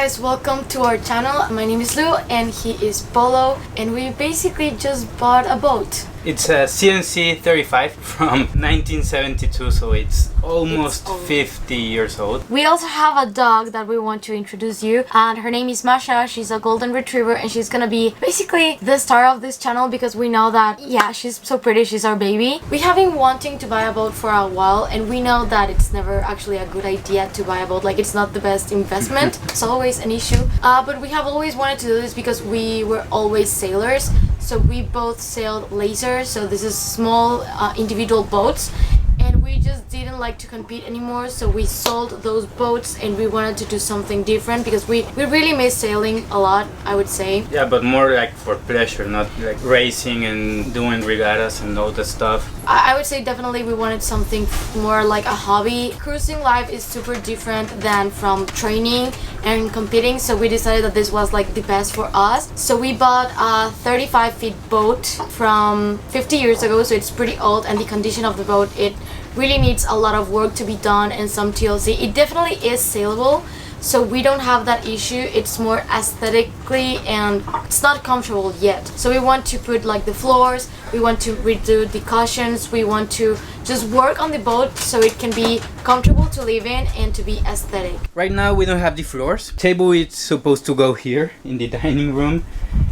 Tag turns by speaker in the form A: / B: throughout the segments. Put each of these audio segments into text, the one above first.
A: guys, welcome to our channel. My name is Lou and he is Polo, and we basically just bought a boat.
B: It's a CNC 35 from 1972, so it's almost 50 years old.
A: We also have a dog that we want to introduce you, and her name is Mahsa. She's a golden retriever and she's gonna be basically the star of this channel because we know that, yeah, she's so pretty, she's our baby. We have been wanting to buy a boat for a while, and we know that it's never actually a good idea to buy a boat. Like, it's not the best investment. It's always an issue. But we have always wanted to do this because we were always sailors. So we both sailed laser, so this is small individual boats, and we just didn't like to compete anymore, so we sold those boats and we wanted to do something different because we really miss sailing a lot, I would say.
B: Yeah, but more like for pleasure, not like racing and doing regattas and all that stuff.
A: I would say definitely we wanted something more like a hobby. Cruising life is super different than from training and competing, so we decided that this was like the best for us. So we bought a 35-feet boat from 50 years ago, so it's pretty old, and the condition of the boat, it really needs a lot of work to be done and some TLC. It definitely is sailable, so we don't have that issue. It's more aesthetically, and it's not comfortable yet. So we want to put like the floors, we want to redo the cushions, we want to just work on the boat so it can be comfortable to live in and to be aesthetic.
B: Right now we don't have the floors. Table is supposed to go here in the dining room,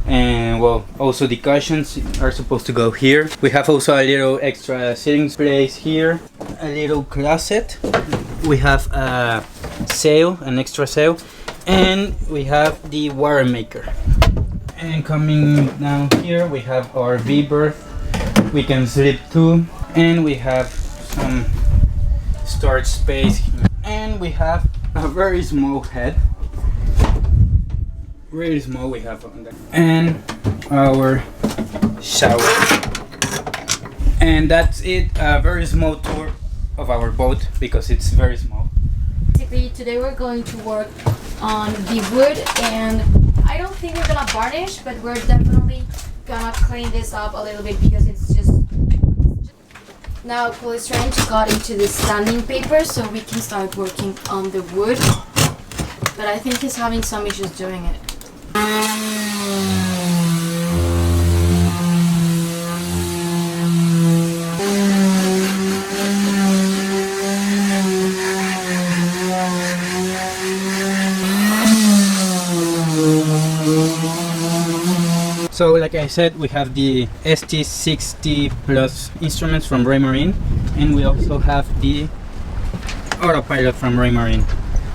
B: and well, also the cushions are supposed to go here. We have also a little extra sitting place here, a little closet. We have a sail, an extra sail, and we have the water maker. And coming down here we have our V-berth. We can sleep too, and we have some storage space, and we have a very small head. Really small we have on there, and our shower. And that's it, a very small tour of our boat because it's very small.
A: Basically today we're going to work on the wood, and I don't think we're gonna varnish, but we're definitely gonna clean this up a little bit because it's just... Now Paul is trying to cut into the standing paper so we can start working on the wood, but I think he's having some issues doing it.
B: So like I said, we have the ST60 Plus instruments from Raymarine, and we also have the autopilot from Raymarine.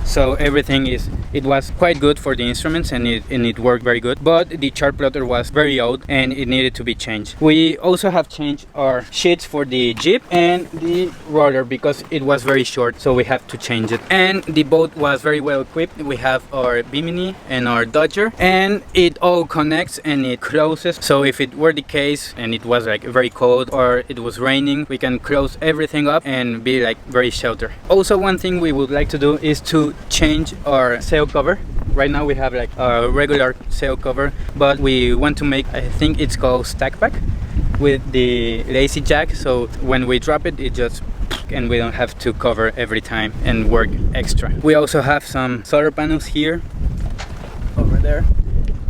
B: So everything it was quite good for the instruments, and it worked very good, but the chart plotter was very old and it needed to be changed. We also have changed our sheets for the Jeep and the roller because it was very short, so we have to change it. And the boat was very well equipped. We have our Bimini and our Dodger, and it all connects and it closes, so if it were the case and it was like very cold or it was raining, we can close everything up and be like very sheltered. Also, one thing we would like to do is to change our sail cover. Right now we have like a regular sail cover, but we want to make, I think it's called stack pack, with the lazy jack, so when we drop it, it just, and we don't have to cover every time and work extra. We also have some solar panels here, over there,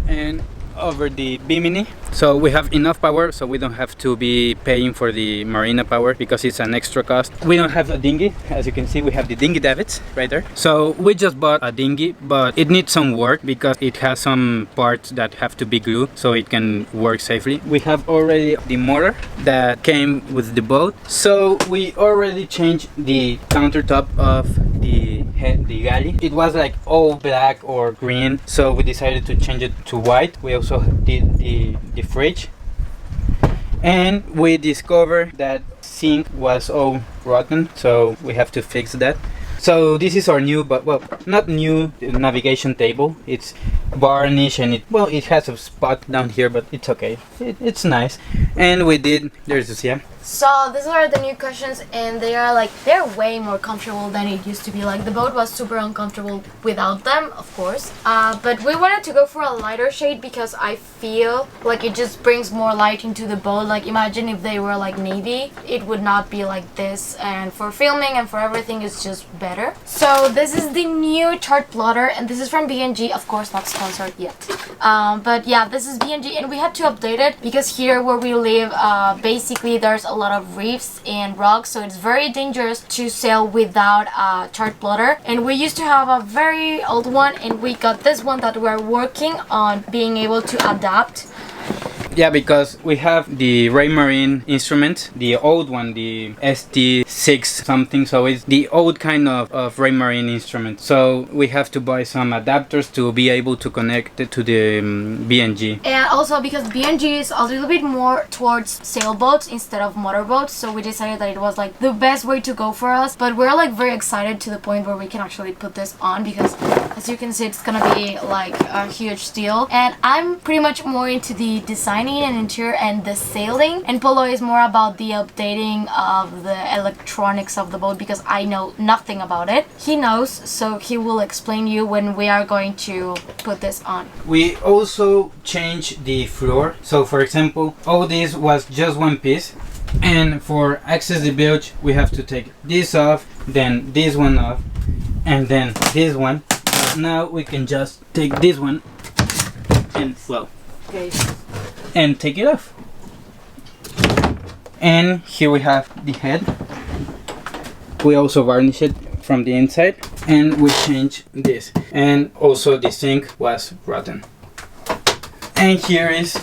B: and over the Bimini, so we have enough power, so we don't have to be paying for the marina power because it's an extra cost. We don't have a dinghy. As you can see, we have the dinghy davits right there. So we just bought a dinghy, but it needs some work because it has some parts that have to be glued so it can work safely. We have already the motor that came with the boat, so we already changed the countertop of the galley. It was like all black or green, so we decided to change it to white. We also did the fridge, and we discovered that sink was all rotten, so we have to fix that. So this is our new, but well, not new, navigation table. It's varnished, and it has a spot down here, but it's okay. It's nice. And we did, there's this, yeah,
A: So these are the new cushions, and they're way more comfortable than it used to be. Like, the boat was super uncomfortable without them, of course. But we wanted to go for a lighter shade because I feel like it just brings more light into the boat. Like, imagine if they were like navy, it would not be like this. And for filming and for everything, it's just better. So this is the new chart plotter, and this is from B&G, of course not sponsored yet. But yeah, this is B&G, and we had to update it because here where we live, basically there's a lot of reefs and rocks, so it's very dangerous to sail without a chart plotter. And we used to have a very old one, and we got this one that we're working on being able to adapt.
B: Yeah, because we have the Raymarine instrument, the old one, the ST6 something, so it's the old kind of Raymarine instrument. So we have to buy some adapters to be able to connect it to the B&G.
A: And also because B&G is a little bit more towards sailboats instead of motorboats, so we decided that it was like the best way to go for us. But we're like very excited to the point where we can actually put this on, because as you can see, it's gonna be like a huge deal. And I'm pretty much more into the designing and interior and the sailing, and Polo is more about the updating of the electronics of the boat, because I know nothing about it. He knows, so he will explain you when we are going to put this on.
B: We also changed the floor. So for example, all this was just one piece, and for access the bilge we have to take this off, then this one off, and then this one. Now we can just take this one and well,
A: Okay.
B: and take it off. And here we have the head. We also varnish it from the inside, and we change this. And also the sink was rotten. And here is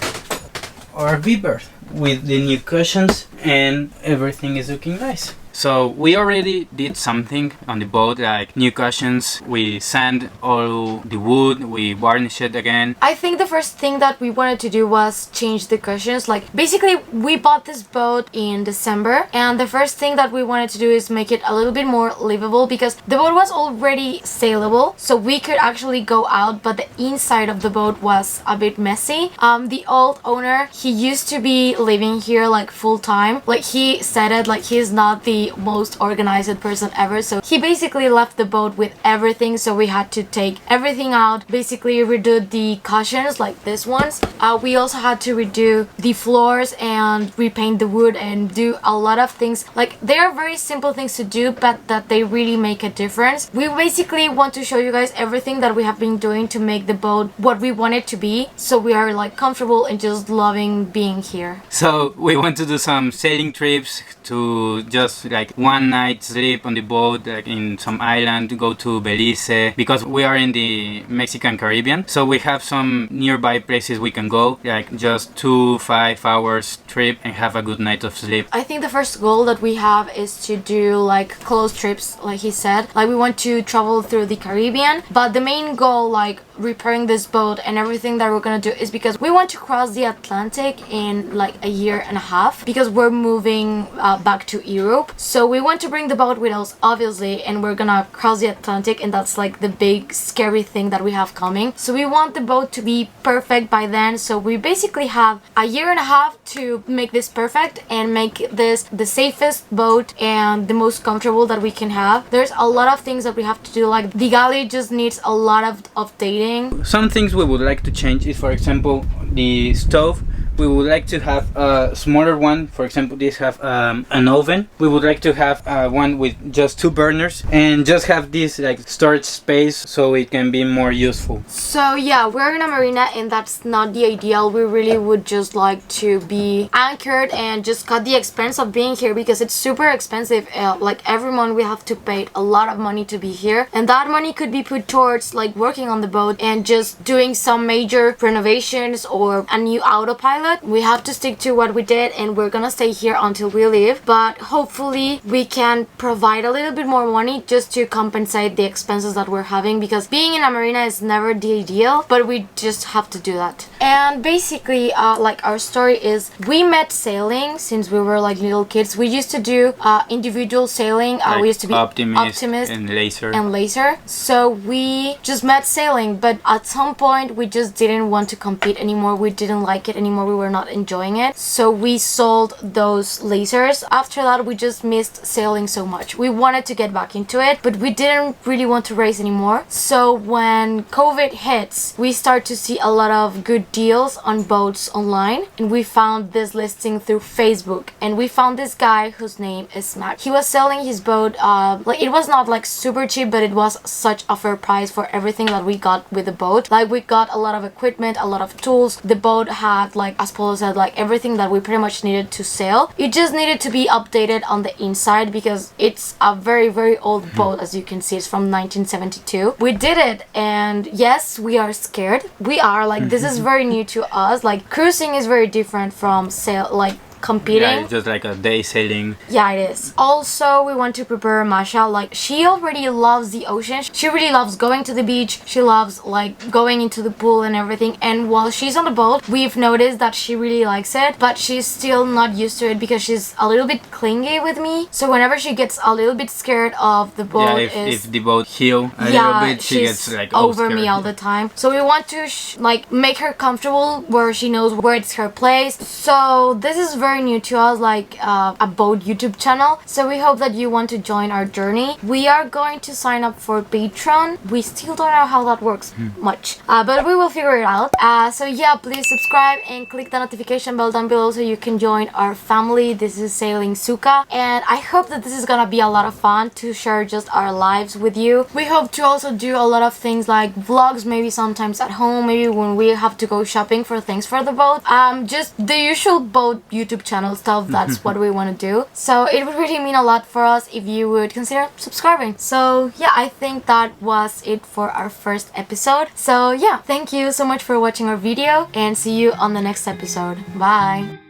B: our V-berth with the new cushions, and everything is looking nice. So we already did something on the boat, like new cushions, we sand all the wood, we varnish it again.
A: I think the first thing that we wanted to do was change the cushions. Like, basically we bought this boat in December, and the first thing that we wanted to do is make it a little bit more livable, because the boat was already sailable, so we could actually go out, but the inside of the boat was a bit messy. The old owner, he used to be living here like full time. Like, he said it, like, he's not the most organized person ever, so he basically left the boat with everything, so we had to take everything out, basically redo the cushions like this ones. We also had to redo the floors and repaint the wood and do a lot of things. Like, they are very simple things to do, but that they really make a difference. We basically want to show you guys everything that we have been doing to make the boat what we want it to be, so we are like comfortable and just loving being here.
B: So we want to do some sailing trips, to just like one night sleep on the boat, like in some island, to go to Belize, because we are in the Mexican Caribbean, so we have some nearby places we can go, like just 2-5 hours trip and have a good night of sleep.
A: I think the first goal that we have is to do like close trips, like he said. Like, we want to travel through the Caribbean, but the main goal, like repairing this boat and everything that we're gonna do, is because we want to cross the Atlantic in like a year and a half, because we're moving back to Europe. So we want to bring the boat with us, obviously, and we're gonna cross the Atlantic, and that's like the big scary thing that we have coming. So we want the boat to be perfect by then, so we basically have a year and a half to make this perfect and make this the safest boat and the most comfortable that we can have. There's a lot of things that we have to do, like the galley just needs a lot of updating.
B: Some things we would like to change is, for example, the stove. We would like to have a smaller one. For example, this have an oven. We would like to have one with just 2 burners, and just have this like storage space so it can be more useful.
A: So yeah, we're in a marina, and that's not the ideal. We really would just like to be anchored and just cut the expense of being here, because it's super expensive. Like, every month we have to pay a lot of money to be here, and that money could be put towards like working on the boat and just doing some major renovations or a new autopilot. We have to stick to what we did, and we're gonna stay here until we leave, but hopefully we can provide a little bit more money just to compensate the expenses that we're having, because being in a marina is never the ideal, but we just have to do that. And basically, like our story is, we met sailing since we were like little kids. We used to do individual sailing.
B: Like
A: we used to be
B: Optimist
A: and
B: and
A: laser. So we just met sailing, but at some point we just didn't want to compete anymore. We didn't like it anymore. We were not enjoying it. So we sold those lasers. After that, we just missed sailing so much. We wanted to get back into it, but we didn't really want to race anymore. So when COVID hits, we start to see a lot of good deals on boats online, and we found this listing through Facebook, and we found this guy whose name is Matt. He was selling his boat, like it was not like super cheap, but it was such a fair price for everything that we got with the boat. Like we got a lot of equipment, a lot of tools. The boat had, like as Polo said, like everything that we pretty much needed to sail. It just needed to be updated on the inside because it's a very old boat. As you can see, it's from 1972. We did it, and yes, we are scared. We are like, this is very new to us. Like cruising is very different from sail, like competing.
B: Yeah, it's just like a day sailing.
A: Yeah, it is. Also, we want to prepare Mahsa. Like, she already loves the ocean. She really loves going to the beach. She loves like going into the pool and everything. And while she's on the boat, we've noticed that she really likes it, but she's still not used to it because she's a little bit clingy with me. So whenever she gets a little bit scared of the boat,
B: if the boat heel a little bit, she gets like
A: over me all the time. So we want to like make her comfortable where she knows where it's her place. So this is very new to us, like a boat YouTube channel. So we hope that you want to join our journey. We are going to sign up for Patreon. We still don't know how that works much, but we will figure it out. So yeah, please subscribe and click the notification bell down below so you can join our family. This is Sailing Sukha, and I hope that this is gonna be a lot of fun to share just our lives with you. We hope to also do a lot of things like vlogs, maybe sometimes at home, maybe when we have to go shopping for things for the boat. Just the usual boat YouTube channel stuff. That's what we want to do. So it would really mean a lot for us if you would consider subscribing. So yeah, I think that was it for our first episode. So yeah, thank you so much for watching our video, and see you on the next episode. Bye.